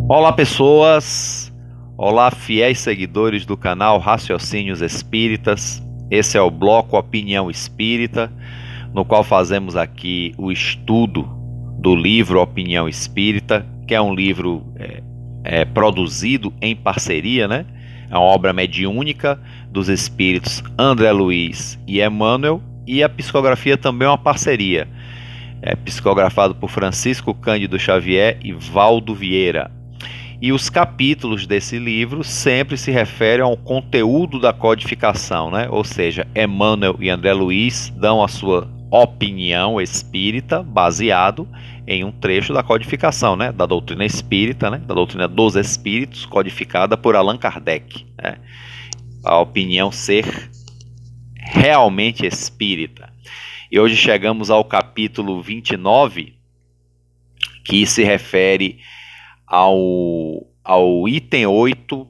Olá, pessoas! Olá, fiéis seguidores do canal Raciocínios Espíritas. Esse é o bloco Opinião Espírita, no qual fazemos aqui o estudo do livro Opinião Espírita, que é um livro produzido em parceria, né? É uma obra mediúnica dos espíritos André Luiz e Emmanuel, e a psicografia também é uma parceria. É psicografado por Francisco Cândido Xavier e Valdo Vieira. E os capítulos desse livro sempre se referem ao conteúdo da codificação, né? Ou seja, Emmanuel e André Luiz dão a sua opinião espírita baseado em um trecho da codificação, né? Da doutrina espírita, né? Da doutrina dos espíritos, codificada por Allan Kardec, né? A opinião ser realmente espírita. E hoje chegamos ao capítulo 29, que se refere ao item 8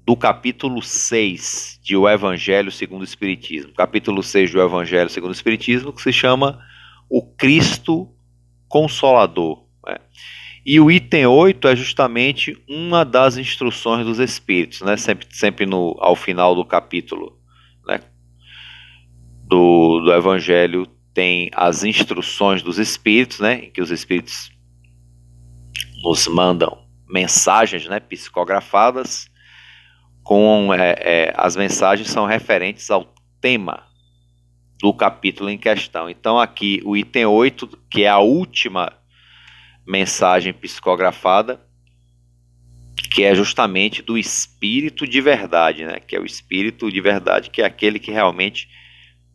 do capítulo 6 de O Evangelho segundo o Espiritismo. Capítulo 6 do Evangelho segundo o Espiritismo, que se chama O Cristo Consolador, né? E o item 8 é justamente uma das instruções dos Espíritos, né? Sempre ao final do capítulo, né? do Evangelho tem as instruções dos Espíritos, né? Em que os Espíritos nos mandam mensagens, né, psicografadas, as mensagens são referentes ao tema do capítulo em questão. Então aqui o item 8, que é a última mensagem psicografada, que é justamente do espírito de verdade, né, que é o espírito de verdade, que é aquele que realmente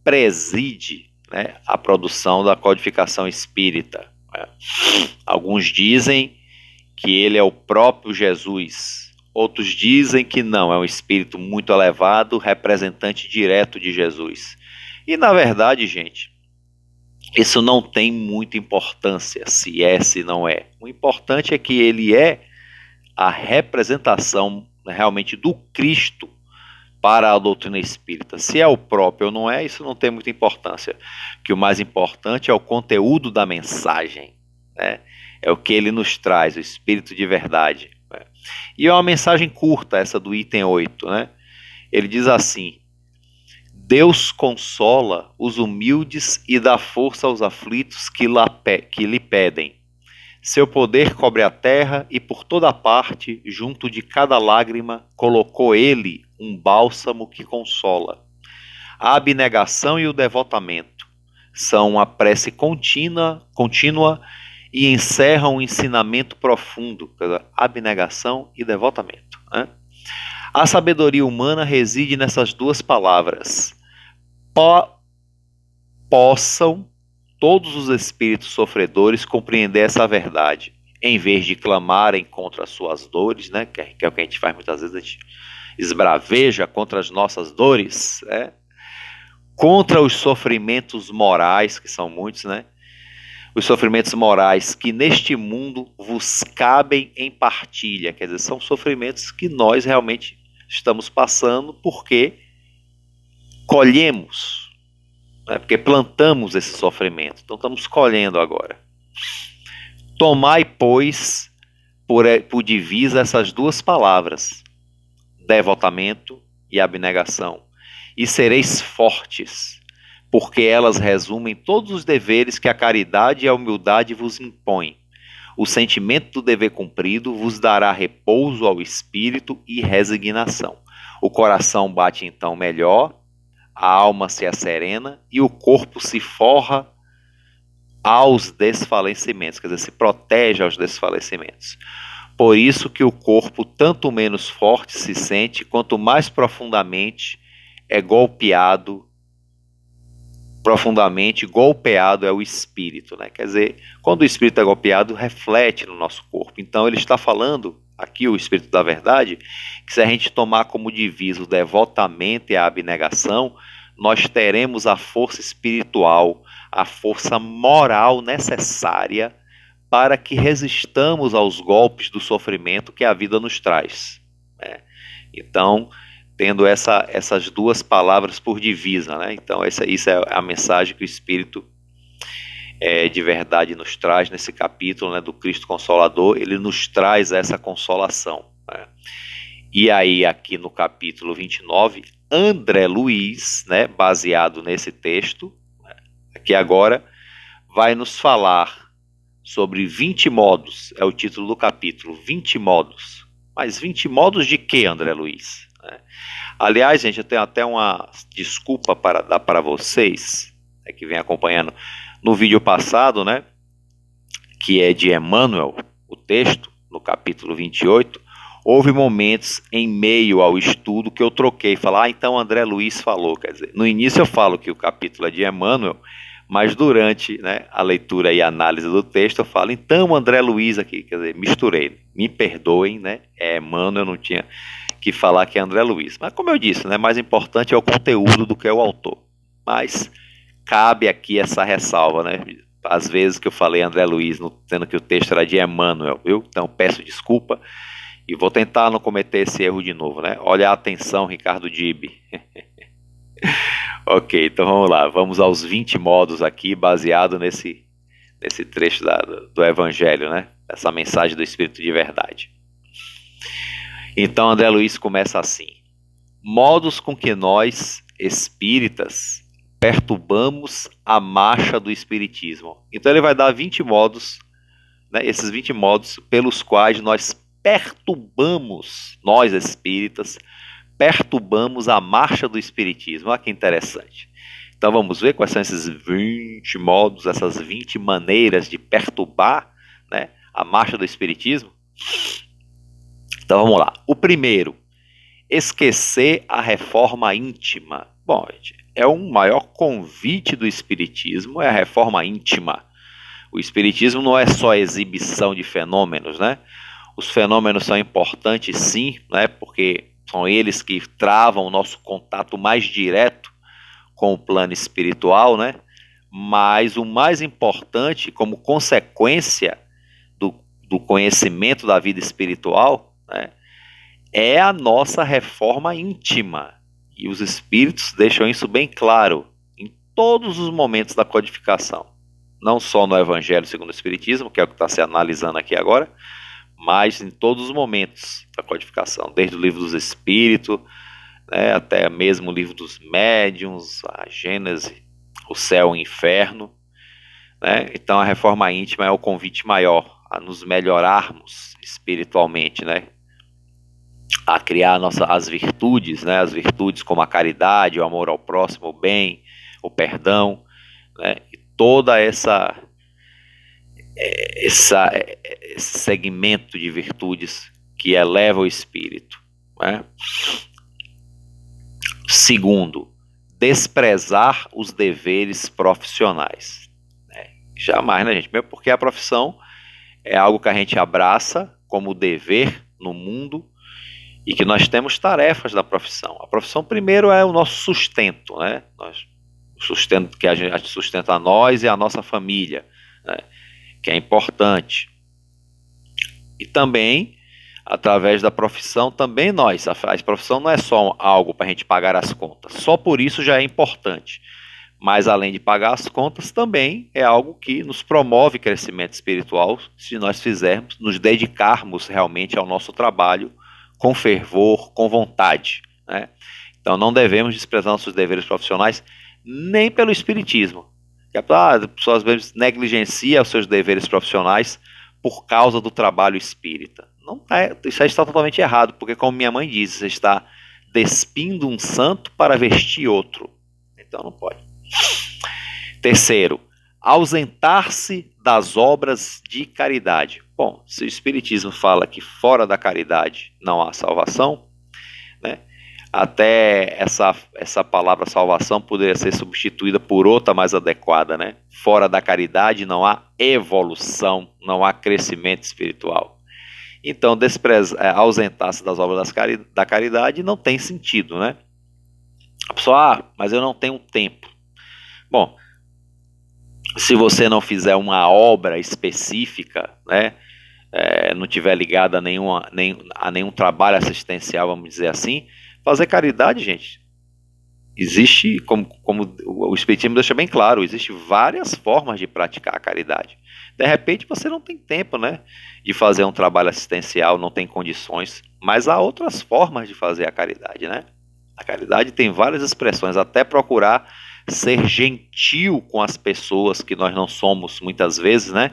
preside, né, a produção da codificação espírita, né. Alguns dizem que ele é o próprio Jesus. Outros dizem que não, é um espírito muito elevado, representante direto de Jesus. E na verdade, gente, isso não tem muita importância, se é, se não é. O importante é que ele é a representação realmente do Cristo para a doutrina espírita. Se é o próprio ou não é, isso não tem muita importância. Que o mais importante é o conteúdo da mensagem, né? É o que ele nos traz, o espírito de verdade, né? E é uma mensagem curta essa do item 8, né? Ele diz assim: Deus consola os humildes e dá força aos aflitos que lhe pedem. Seu poder cobre a terra e por toda parte, junto de cada lágrima, colocou ele um bálsamo que consola. A abnegação e o devotamento são uma prece contínua e encerram um ensinamento profundo, abnegação e devotamento, né? A sabedoria humana reside nessas duas palavras. Possam todos os espíritos sofredores compreender essa verdade, em vez de clamarem contra as suas dores, né? Que é o que a gente faz muitas vezes, a gente esbraveja contra as nossas dores, né? Contra os sofrimentos morais, que são muitos, né? Os sofrimentos morais que neste mundo vos cabem em partilha, quer dizer, são sofrimentos que nós realmente estamos passando porque colhemos, né? Porque plantamos esse sofrimento, então estamos colhendo agora. Tomai, pois, por divisa essas duas palavras, devotamento e abnegação, e sereis fortes, porque elas resumem todos os deveres que a caridade e a humildade vos impõem. O sentimento do dever cumprido vos dará repouso ao espírito e resignação. O coração bate então melhor, a alma se asserena e o corpo se forra aos desfalecimentos, quer dizer, se protege aos desfalecimentos. Por isso que o corpo tanto menos forte se sente, quanto mais profundamente golpeado é o espírito, né? Quer dizer, quando o espírito é golpeado, reflete no nosso corpo. Então ele está falando, aqui o espírito da verdade, que se a gente tomar como divisa o devotamento e a abnegação, nós teremos a força espiritual, a força moral necessária para que resistamos aos golpes do sofrimento que a vida nos traz, né? Então, tendo essas duas palavras por divisa, né? Então, isso é a mensagem que o Espírito de verdade nos traz nesse capítulo, né, do Cristo Consolador. Ele nos traz essa consolação, né? E aí aqui no capítulo 29, André Luiz, né, baseado nesse texto, né, aqui agora vai nos falar sobre 20 modos, é o título do capítulo, 20 modos. Mas 20 modos de quê, André Luiz? Aliás, gente, eu tenho até uma desculpa para dar para vocês, né, que vem acompanhando no vídeo passado, né, que é de Emmanuel, o texto, no capítulo 28, houve momentos em meio ao estudo que eu troquei, falar, então André Luiz falou, quer dizer, no início eu falo que o capítulo é de Emmanuel, mas durante, né, a leitura e análise do texto eu falo, então André Luiz aqui, quer dizer, misturei, me perdoem, né, é Emmanuel, eu não tinha que falar que é André Luiz, mas como eu disse, né, mais importante é o conteúdo do que é o autor, mas cabe aqui essa ressalva, né, às vezes que eu falei André Luiz, sendo que o texto era de Emmanuel, viu? Então peço desculpa e vou tentar não cometer esse erro de novo, né? Olha a atenção, Ricardo Dib. Ok, então vamos lá, vamos aos 20 modos aqui, baseado nesse trecho do Evangelho, né? Essa mensagem do Espírito de verdade. Então André Luiz começa assim: modos com que nós, espíritas, perturbamos a marcha do Espiritismo. Então ele vai dar 20 modos, né, esses 20 modos pelos quais nós perturbamos, nós espíritas, perturbamos a marcha do Espiritismo. Olha que interessante. Então vamos ver quais são esses 20 modos, essas 20 maneiras de perturbar, né, a marcha do Espiritismo. Então vamos lá. O primeiro, esquecer a reforma íntima. Bom, gente, é um maior convite do Espiritismo, é a reforma íntima. O Espiritismo não é só exibição de fenômenos, né? Os fenômenos são importantes sim, né? Porque são eles que travam o nosso contato mais direto com o plano espiritual, né? Mas o mais importante, como consequência do conhecimento da vida espiritual, né, é a nossa reforma íntima. E os espíritos deixam isso bem claro em todos os momentos da codificação. Não só no Evangelho segundo o Espiritismo, que é o que está se analisando aqui agora, mas em todos os momentos da codificação, desde o livro dos Espíritos, né, até mesmo o livro dos Médiuns, a Gênese, o Céu e o Inferno, né? Então a reforma íntima é o convite maior a nos melhorarmos espiritualmente, né? A criar as virtudes, né? As virtudes como a caridade, o amor ao próximo, o bem, o perdão, né? E toda esse segmento de virtudes que eleva o espírito, né? Segundo, desprezar os deveres profissionais. Jamais, né, gente? Mesmo porque a profissão é algo que a gente abraça como dever no mundo e que nós temos tarefas da profissão. A profissão, primeiro, é o nosso sustento, né? O sustento que a gente sustenta a nós e a nossa família, né? Que é importante. E também, através da profissão, também nós. A profissão não é só algo para a gente pagar as contas. Só por isso já é importante. Mas além de pagar as contas, também é algo que nos promove crescimento espiritual se nós fizermos, nos dedicarmos realmente ao nosso trabalho com fervor, com vontade, né? Então não devemos desprezar nossos deveres profissionais nem pelo espiritismo. A pessoa às vezes negligencia os seus deveres profissionais por causa do trabalho espírita. Não é, isso aí está totalmente errado, porque como minha mãe diz, você está despindo um santo para vestir outro. Então não pode. Terceiro, ausentar-se das obras de caridade. Bom, se o Espiritismo fala que fora da caridade não há salvação, né, até essa palavra salvação poderia ser substituída por outra mais adequada, né? Fora da caridade não há evolução, não há crescimento espiritual. Então, ausentar-se das obras da caridade não tem sentido, né? A pessoa, mas eu não tenho tempo. Bom, se você não fizer uma obra específica, né, não tiver ligada a nenhum trabalho assistencial, vamos dizer assim, fazer caridade, gente, Existe, como o Espiritismo deixa bem claro, existe várias formas de praticar a caridade. De repente você não tem tempo, né, de fazer um trabalho assistencial, não tem condições, mas há outras formas de fazer a caridade, né? A caridade tem várias expressões, até procurar ser gentil com as pessoas que nós não somos muitas vezes, né?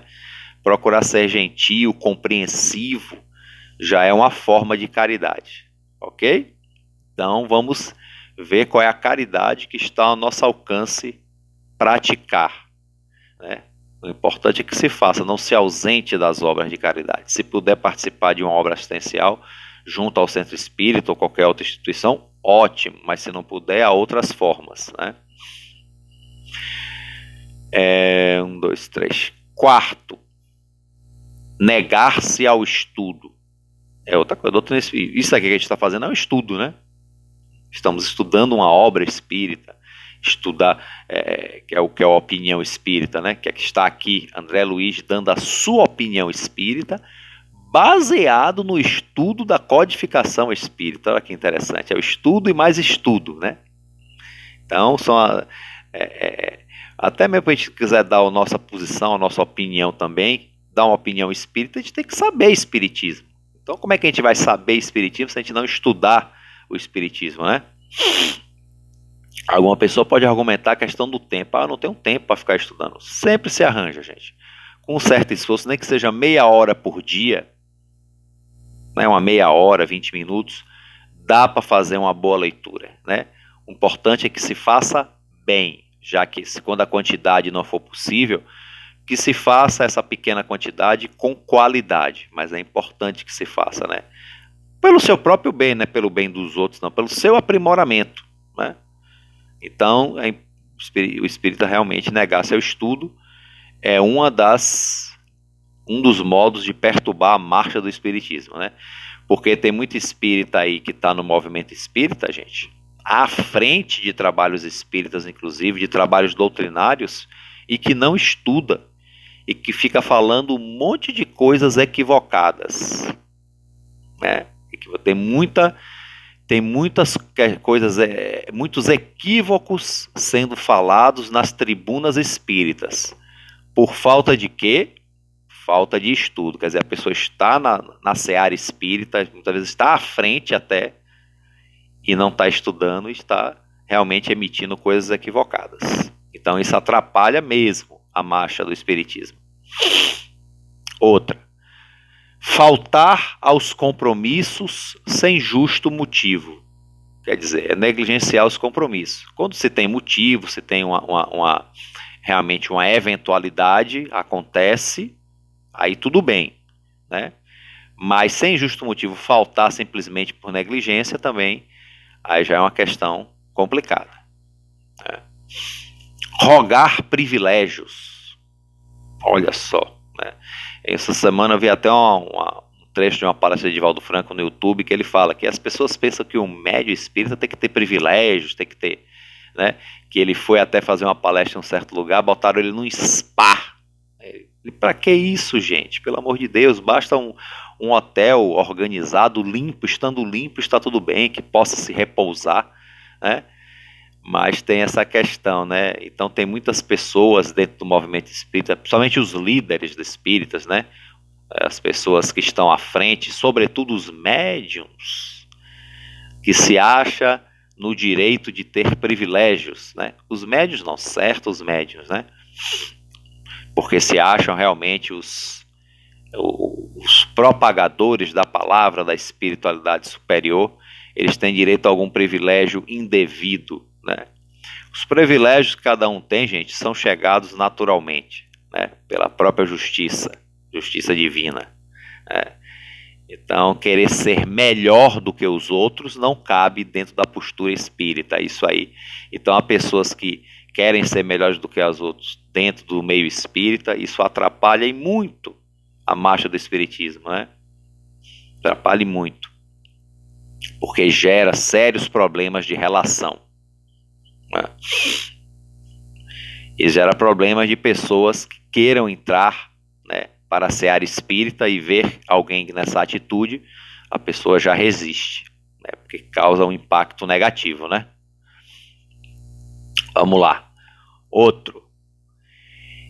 Procurar ser gentil, compreensivo, já é uma forma de caridade, ok? Então vamos ver qual é a caridade que está ao nosso alcance praticar, né? O importante é que se faça, não se ausente das obras de caridade. Se puder participar de uma obra assistencial junto ao centro espírita ou qualquer outra instituição, ótimo, mas se não puder, há outras formas, né? 1, 2, 3. Quarto, negar-se ao estudo. É outra coisa. Isso aqui que a gente está fazendo é um estudo, né? Estamos estudando uma obra espírita, estudar, que é a opinião espírita, né? Que está aqui André Luiz dando a sua opinião espírita, baseado no estudo da codificação espírita. Olha que interessante, é o estudo e mais estudo, né? Então, até mesmo se a gente quiser dar a nossa posição, a nossa opinião também, dar uma opinião espírita, a gente tem que saber espiritismo. Então, como é que a gente vai saber espiritismo se a gente não estudar o espiritismo, né? Alguma pessoa pode argumentar a questão do tempo. Ah, eu não tenho tempo para ficar estudando. Sempre se arranja, gente. Com um certo esforço, nem que seja meia hora por dia, né, uma meia hora, 20 minutos, dá para fazer uma boa leitura, né? O importante é que se faça bem, já que quando a quantidade não for possível, que se faça essa pequena quantidade com qualidade, mas é importante que se faça, né? Pelo seu próprio bem, né? Pelo bem dos outros, não, pelo seu aprimoramento, né? Então, o espírita realmente negar seu estudo é um dos modos de perturbar a marcha do espiritismo, né? Porque tem muito espírita aí que está no movimento espírita, gente, à frente de trabalhos espíritas, inclusive, de trabalhos doutrinários, e que não estuda, e que fica falando um monte de coisas equivocadas, né? E que tem muitas coisas, muitos equívocos sendo falados nas tribunas espíritas. Por falta de quê? Falta de estudo. Quer dizer, a pessoa está na seara espírita, muitas vezes está à frente até, e não está estudando, e está realmente emitindo coisas equivocadas. Então isso atrapalha mesmo a marcha do espiritismo. Outra, faltar aos compromissos sem justo motivo. Quer dizer, é negligenciar os compromissos. Quando se tem motivo, se tem realmente uma eventualidade, acontece, aí tudo bem, né? Mas sem justo motivo, faltar simplesmente por negligência também, aí já é uma questão complicada, né? Rogar privilégios. Olha só, né? Essa semana eu vi até um trecho de uma palestra de Divaldo Franco no YouTube, que ele fala que as pessoas pensam que o médium espírita tem que ter privilégios, tem que ter, né? Que ele foi até fazer uma palestra em um certo lugar, botaram ele num spa. E para que isso, gente? Pelo amor de Deus, basta um hotel organizado, limpo, estando limpo está tudo bem, que possa se repousar, né? Mas tem essa questão, né? Então tem muitas pessoas dentro do movimento espírita, principalmente os líderes espíritas, né? As pessoas que estão à frente, sobretudo os médiums, que se acham no direito de ter privilégios, né? Os médiuns não, certos médiuns, né? Porque se acham realmente os propagadores da palavra, da espiritualidade superior, eles têm direito a algum privilégio indevido, né? Os privilégios que cada um tem, gente, são chegados naturalmente, né? Pela própria justiça divina, né? Então, querer ser melhor do que os outros não cabe dentro da postura espírita, isso aí. Então, há pessoas que querem ser melhores do que os outros dentro do meio espírita, isso atrapalha e muito a marcha do espiritismo, né? Atrapalha muito, porque gera sérios problemas de relação, né? E gera problemas de pessoas que queiram entrar, né, para a seara espírita e ver alguém nessa atitude, a pessoa já resiste, né, porque causa um impacto negativo, né? Vamos lá. Outro.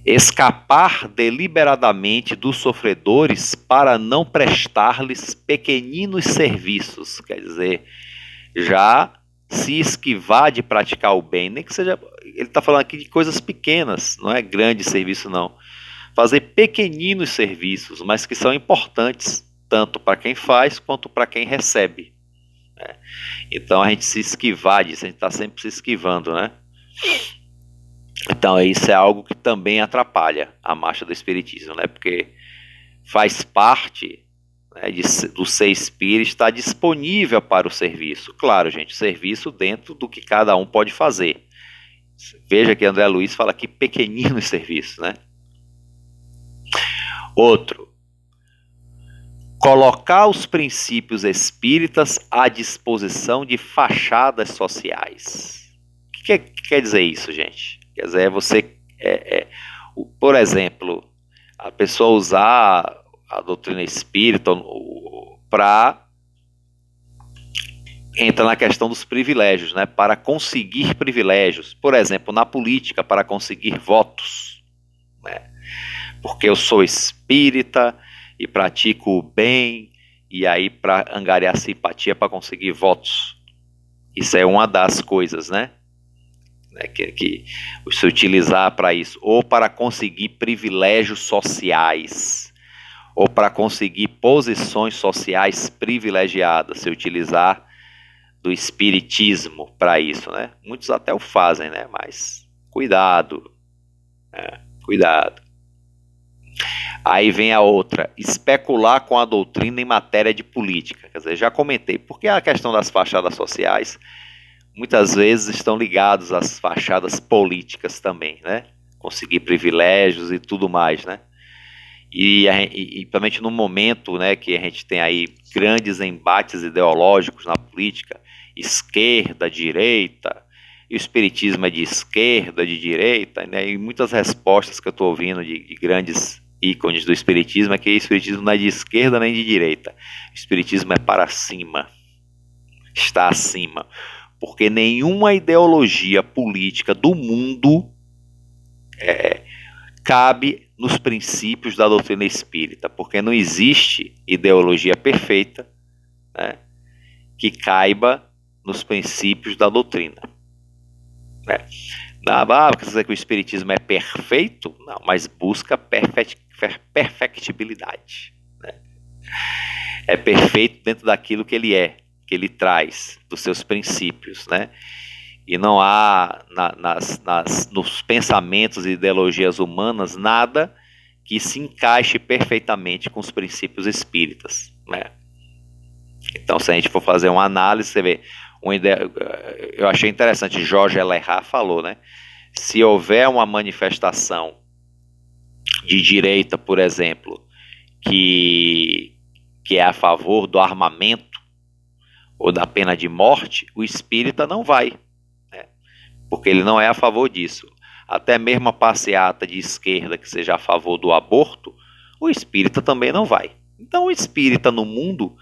Escapar deliberadamente dos sofredores para não prestar-lhes pequeninos serviços. Quer dizer, já se esquivar de praticar o bem, nem que seja. Ele está falando aqui de coisas pequenas, não é grande serviço, não. Fazer pequeninos serviços, mas que são importantes, tanto para quem faz quanto para quem recebe. Né? Então a gente se esquivar disso, a gente está sempre se esquivando, né? Então isso é algo que também atrapalha a marcha do espiritismo, né? Porque faz parte, né, do ser espírita estar disponível para o serviço. Claro, gente, serviço dentro do que cada um pode fazer. Veja que André Luiz fala aqui pequeninos serviços, né? Outro, colocar os princípios espíritas à disposição de fachadas sociais. O que quer dizer isso, gente? Quer dizer, por exemplo, a pessoa usar a doutrina espírita para entrar na questão dos privilégios, né? Para conseguir privilégios. Por exemplo, na política, para conseguir votos. Né? Porque eu sou espírita e pratico o bem, e aí para angariar simpatia para conseguir votos. Isso é uma das coisas, né? Que se utilizar para isso, ou para conseguir privilégios sociais, ou para conseguir posições sociais privilegiadas, se utilizar do espiritismo para isso, né? Muitos até o fazem, né? Mas cuidado, né? Cuidado. Aí vem a outra, especular com a doutrina em matéria de política. Quer dizer, já comentei, porque a questão das fachadas sociais muitas vezes estão ligados às fachadas políticas também, né? Conseguir privilégios e tudo mais, né? E principalmente no momento, né, que a gente tem aí grandes embates ideológicos na política, esquerda, direita, e o espiritismo é de esquerda, de direita, né? E muitas respostas que eu estou ouvindo de grandes ícones do espiritismo é que o espiritismo não é de esquerda nem de direita. O espiritismo é para cima, está acima. Porque nenhuma ideologia política do mundo cabe nos princípios da doutrina espírita, porque não existe ideologia perfeita, né, que caiba nos princípios da doutrina. Né? Quer dizer que o espiritismo é perfeito? Não, mas busca perfectibilidade. Né? É perfeito dentro daquilo que ele traz, dos seus princípios, né? E não há nos pensamentos e ideologias humanas nada que se encaixe perfeitamente com os princípios espíritas, né? Então, se a gente for fazer uma análise, você vê, eu achei interessante, Jorge Elerrat falou, né? Se houver uma manifestação de direita, por exemplo, que é a favor do armamento ou da pena de morte, o espírita não vai, né? Porque ele não é a favor disso. Até mesmo a passeata de esquerda que seja a favor do aborto, o espírita também não vai. Então o espírita no mundo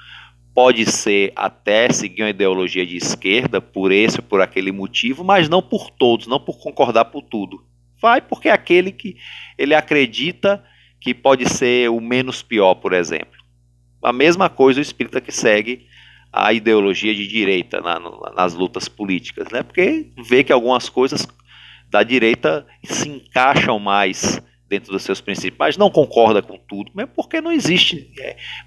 pode ser até seguir uma ideologia de esquerda por esse ou por aquele motivo, mas não por todos, não por concordar por tudo. Vai porque é aquele que ele acredita que pode ser o menos pior, por exemplo. A mesma coisa o espírita que segue a ideologia de direita nas lutas políticas, né? Porque vê que algumas coisas da direita se encaixam mais dentro dos seus princípios, mas não concorda com tudo, mesmo porque não existe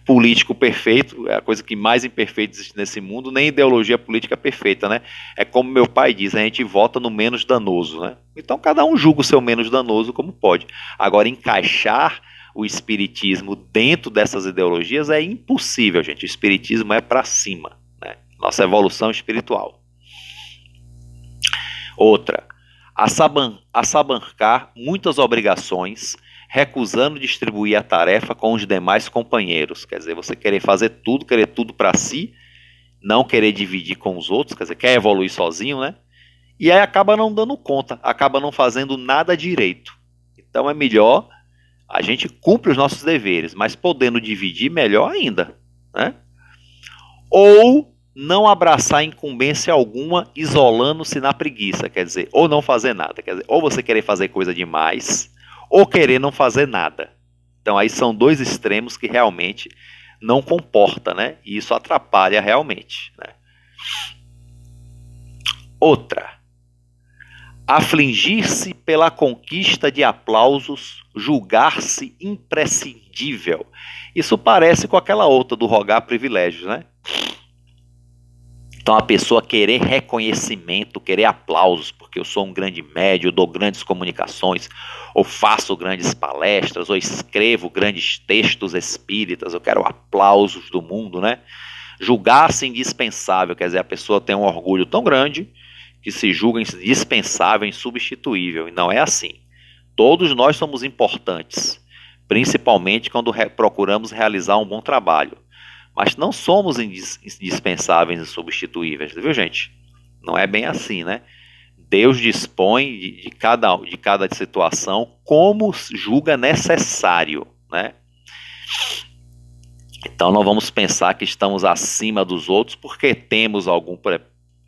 político perfeito, é a coisa que mais imperfeita existe nesse mundo, nem ideologia política perfeita, né? É como meu pai diz, a gente vota no menos danoso, né? Então cada um julga o seu menos danoso como pode. Agora, encaixar o espiritismo dentro dessas ideologias é impossível, gente. O espiritismo é para cima, né? Nossa evolução espiritual. Outra, assabancar muitas obrigações, recusando distribuir a tarefa com os demais companheiros. Quer dizer, você querer tudo para si, não querer dividir com os outros, quer dizer, quer evoluir sozinho, né? E aí acaba não dando conta, acaba não fazendo nada direito. Então é melhor a gente cumpre os nossos deveres, mas podendo dividir, melhor ainda, né? Ou não abraçar incumbência alguma, isolando-se na preguiça, quer dizer, ou não fazer nada, quer dizer, ou você querer fazer coisa demais, ou querer não fazer nada. Então aí são dois extremos que realmente não comporta, né? E isso atrapalha realmente, né? Outra, afligir-se pela conquista de aplausos, julgar-se imprescindível. Isso parece com aquela outra do rogar privilégios, né? Então a pessoa querer reconhecimento, querer aplausos, porque eu sou um grande médium, eu dou grandes comunicações, ou faço grandes palestras, ou escrevo grandes textos espíritas, eu quero aplausos do mundo, né? Julgar-se indispensável, quer dizer, a pessoa tem um orgulho tão grande que se julga indispensável, insubstituível, e não é assim. Todos nós somos importantes, principalmente quando procuramos realizar um bom trabalho. Mas não somos indispensáveis e insubstituíveis, viu, gente? Não é bem assim, né? Deus dispõe de cada situação como julga necessário, né? Então não vamos pensar que estamos acima dos outros porque temos algum...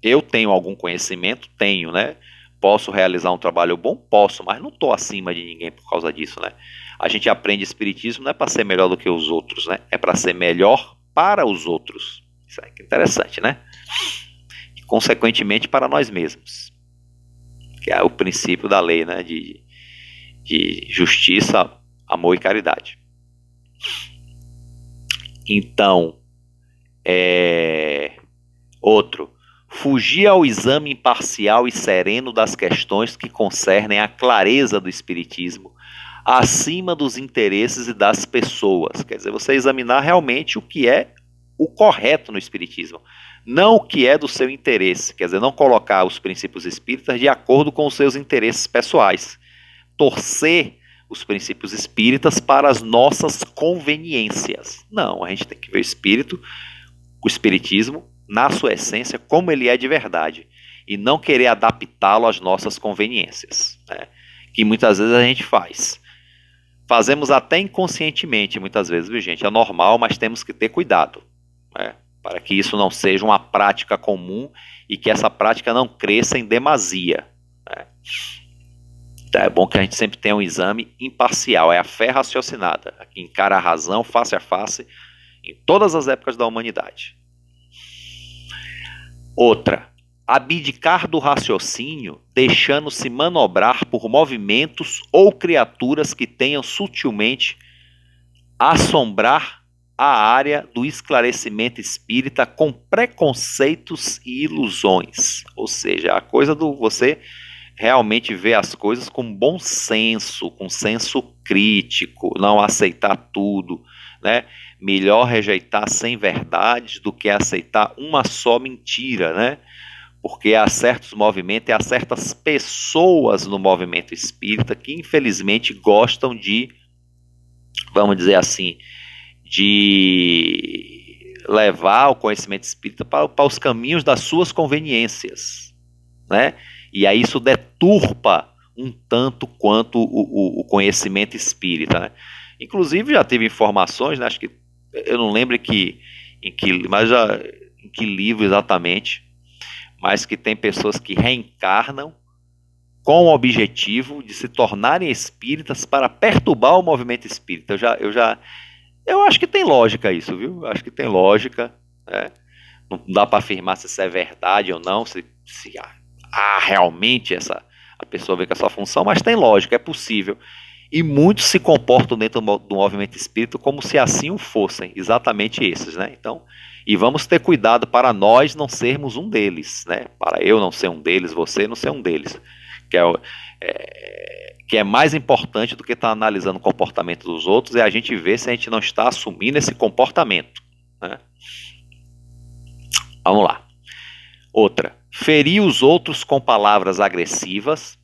Eu tenho algum conhecimento? Tenho, né? Posso realizar um trabalho bom? Posso, mas não estou acima de ninguém por causa disso, né? A gente aprende espiritismo não é para ser melhor do que os outros, né? É para ser melhor para os outros. Isso é interessante, né? E, consequentemente, para nós mesmos. Que é o princípio da lei, né? De justiça, amor e caridade. Então, outro. Fugir ao exame imparcial e sereno das questões que concernem a clareza do espiritismo, acima dos interesses e das pessoas. Quer dizer, você examinar realmente o que é o correto no espiritismo, não o que é do seu interesse. Quer dizer, não colocar os princípios espíritas de acordo com os seus interesses pessoais. Torcer os princípios espíritas para as nossas conveniências. Não, a gente tem que ver o espiritismo, na sua essência, como ele é de verdade, e não querer adaptá-lo às nossas conveniências, né? Que muitas vezes a gente faz. Fazemos até inconscientemente, muitas vezes, viu, gente? É normal, mas temos que ter cuidado, né? Para que isso não seja uma prática comum e que essa prática não cresça em demasia, né? Então é bom que a gente sempre tenha um exame imparcial, é a fé raciocinada, que encara a razão face a face em todas as épocas da humanidade. Outra, abdicar do raciocínio, deixando-se manobrar por movimentos ou criaturas que tenham sutilmente assombrar a área do esclarecimento espírita com preconceitos e ilusões. Ou seja, a coisa do você realmente ver as coisas com bom senso, com senso crítico, não aceitar tudo, né? Melhor rejeitar 100 verdades do que aceitar uma só mentira, né? Porque há certos movimentos e há certas pessoas no movimento espírita que infelizmente gostam de, vamos dizer assim, de levar o conhecimento espírita para os caminhos das suas conveniências, né? E aí isso deturpa um tanto quanto o conhecimento espírita, né? Inclusive já teve informações, né, acho que eu não lembro mas já em que livro exatamente, mas que tem pessoas que reencarnam com o objetivo de se tornarem espíritas para perturbar o movimento espírita. Eu acho que tem lógica isso, viu? Eu acho que tem lógica, né? Não dá para afirmar se isso é verdade ou não, se há realmente a pessoa vê com essa função, mas tem lógica, é possível. E muitos se comportam dentro do movimento espírita como se assim o fossem, exatamente esses, né? Então, e vamos ter cuidado para nós não sermos um deles, né? Para eu não ser um deles, você não ser um deles, que é mais importante do que estar analisando o comportamento dos outros, é a gente ver se a gente não está assumindo esse comportamento, né? Vamos lá. Outra, ferir os outros com palavras agressivas,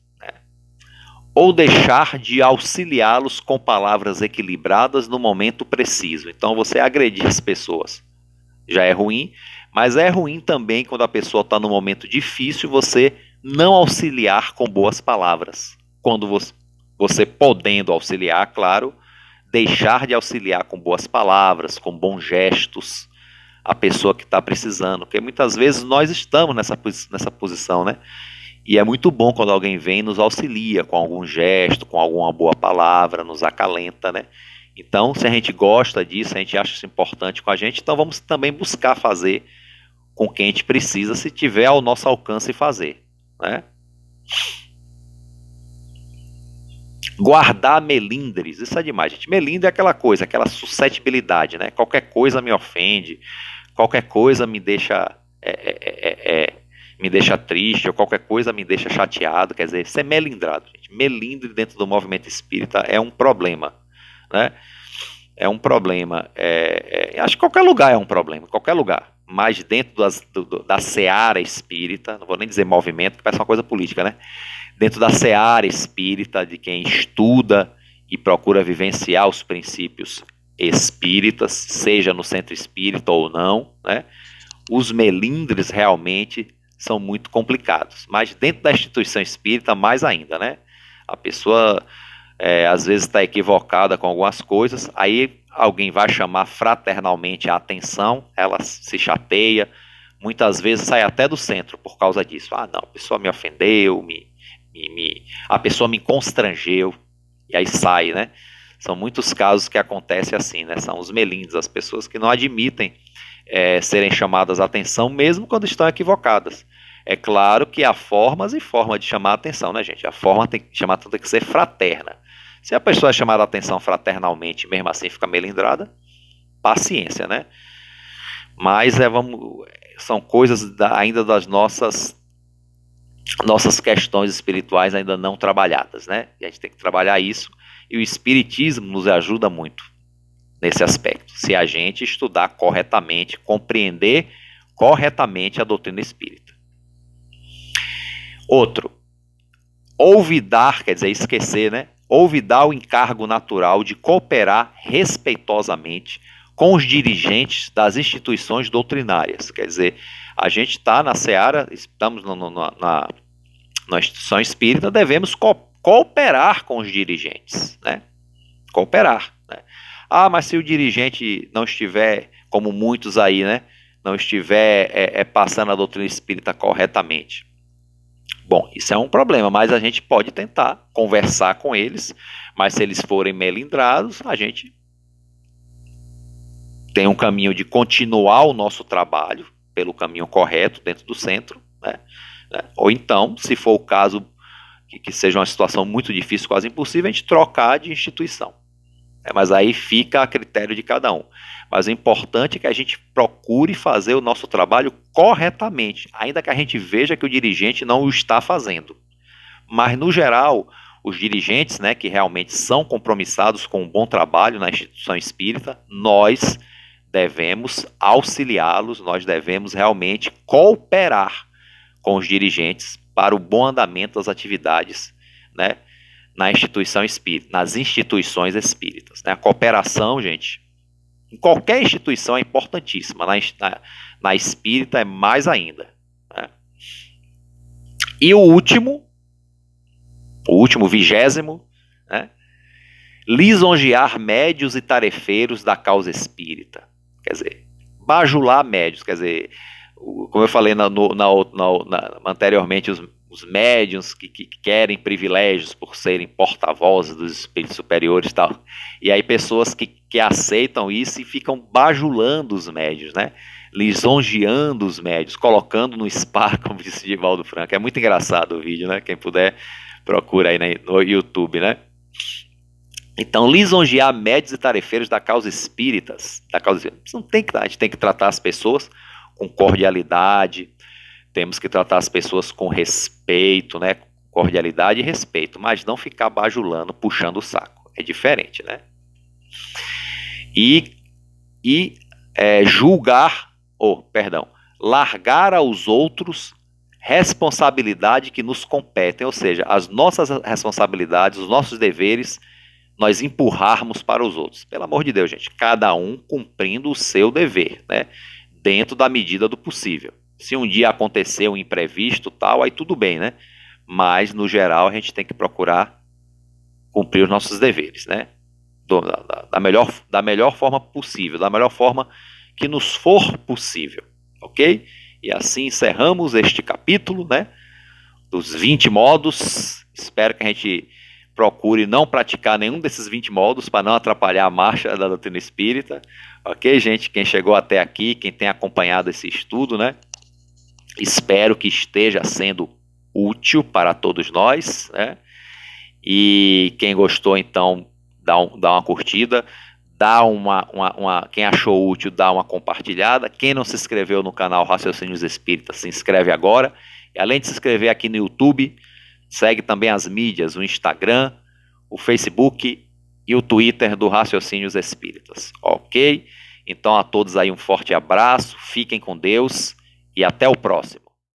ou deixar de auxiliá-los com palavras equilibradas no momento preciso. Então você agredir as pessoas já é ruim, mas é ruim também quando a pessoa está no momento difícil, você não auxiliar com boas palavras. Quando você podendo auxiliar, claro, deixar de auxiliar com boas palavras, com bons gestos, a pessoa que está precisando, porque muitas vezes nós estamos nessa posição, né? E é muito bom quando alguém vem e nos auxilia com algum gesto, com alguma boa palavra, nos acalenta, né? Então, se a gente gosta disso, a gente acha isso importante com a gente, então vamos também buscar fazer com quem a gente precisa, se tiver ao nosso alcance fazer, né? Guardar melindres, isso é demais, gente. Melindre é aquela coisa, aquela suscetibilidade, né? Qualquer coisa me ofende, qualquer coisa me deixa me deixa triste, ou qualquer coisa me deixa chateado, quer dizer, ser melindrado, gente. Melindre dentro do movimento espírita é um problema, né? É um problema. Acho que qualquer lugar é um problema, qualquer lugar. Mas dentro da seara espírita, não vou nem dizer movimento, que parece uma coisa política, né? Dentro da seara espírita, de quem estuda e procura vivenciar os princípios espíritas, seja no centro espírita ou não, né? Os melindres realmente são muito complicados. Mas dentro da instituição espírita, mais ainda, né? A pessoa às vezes está equivocada com algumas coisas, aí alguém vai chamar fraternalmente a atenção, ela se chateia, muitas vezes sai até do centro por causa disso. Ah, não, a pessoa me ofendeu, a pessoa me constrangeu, e aí sai, né? São muitos casos que acontecem assim, né? São os melindres, as pessoas que não admitem serem chamadas a atenção, mesmo quando estão equivocadas. É claro que há formas e formas de chamar a atenção, né, gente? A forma tem que ser fraterna. Se a pessoa é chamada a atenção fraternalmente, mesmo assim fica melindrada, paciência, né? Mas são coisas ainda das nossas questões espirituais ainda não trabalhadas, né? E a gente tem que trabalhar isso, e o espiritismo nos ajuda muito nesse aspecto, se a gente estudar corretamente, compreender corretamente a doutrina espírita. Outro, olvidar, quer dizer, esquecer, né? Olvidar o encargo natural de cooperar respeitosamente com os dirigentes das instituições doutrinárias. Quer dizer, a gente está na seara, estamos na instituição espírita, devemos cooperar com os dirigentes, né? Cooperar, né? Ah, mas se o dirigente não estiver, como muitos aí, né? Não estiver passando a doutrina espírita corretamente. Bom, isso é um problema, mas a gente pode tentar conversar com eles, mas se eles forem melindrados, a gente tem um caminho de continuar o nosso trabalho pelo caminho correto dentro do centro, né? Ou então, se for o caso que seja uma situação muito difícil, quase impossível, a gente trocar de instituição. Mas aí fica a critério de cada um. Mas o importante é que a gente procure fazer o nosso trabalho corretamente, ainda que a gente veja que o dirigente não o está fazendo. Mas, no geral, os dirigentes, né, que realmente são compromissados com um bom trabalho na instituição espírita, nós devemos auxiliá-los, nós devemos realmente cooperar com os dirigentes para o bom andamento das atividades, né, na instituição espírita, nas instituições espíritas, né? A cooperação, gente, em qualquer instituição é importantíssima, na espírita é mais ainda, né? E o último, 20º, né? Lisonjear médios e tarefeiros da causa espírita. Quer dizer, bajular médios, quer dizer, como eu falei anteriormente, os médiuns que querem privilégios por serem porta-vozes dos espíritos superiores e tal, e aí pessoas que aceitam isso e ficam bajulando os médiuns, né? Lisonjeando os médiuns, colocando no spa, como disse Divaldo Franco. É muito engraçado o vídeo, né? Quem puder, procura aí no YouTube, né? Então, lisonjear médios e tarefeiros da causa espíritas, a gente tem que tratar as pessoas com cordialidade, temos que tratar as pessoas com respeito, né? Cordialidade e respeito, mas não ficar bajulando, puxando o saco. É diferente, né? Largar aos outros responsabilidade que nos competem, ou seja, as nossas responsabilidades, os nossos deveres, nós empurrarmos para os outros. Pelo amor de Deus, gente, cada um cumprindo o seu dever, né? Dentro da medida do possível. Se um dia acontecer um imprevisto, tal, aí tudo bem, né? Mas, no geral, a gente tem que procurar cumprir os nossos deveres, né? Da melhor forma possível, da melhor forma que nos for possível, ok? E assim encerramos este capítulo, né, dos 20 modos. Espero que a gente procure não praticar nenhum desses 20 modos para não atrapalhar a marcha da doutrina espírita, ok, gente? Quem chegou até aqui, quem tem acompanhado esse estudo, né, espero que esteja sendo útil para todos nós, né? E quem gostou, então, dá uma curtida, dá quem achou útil, dá uma compartilhada. Quem não se inscreveu no canal Raciocínios Espíritas, se inscreve agora. E além de se inscrever aqui no YouTube, segue também as mídias, o Instagram, o Facebook e o Twitter do Raciocínios Espíritas, ok? Então a todos aí um forte abraço, fiquem com Deus e até o próximo.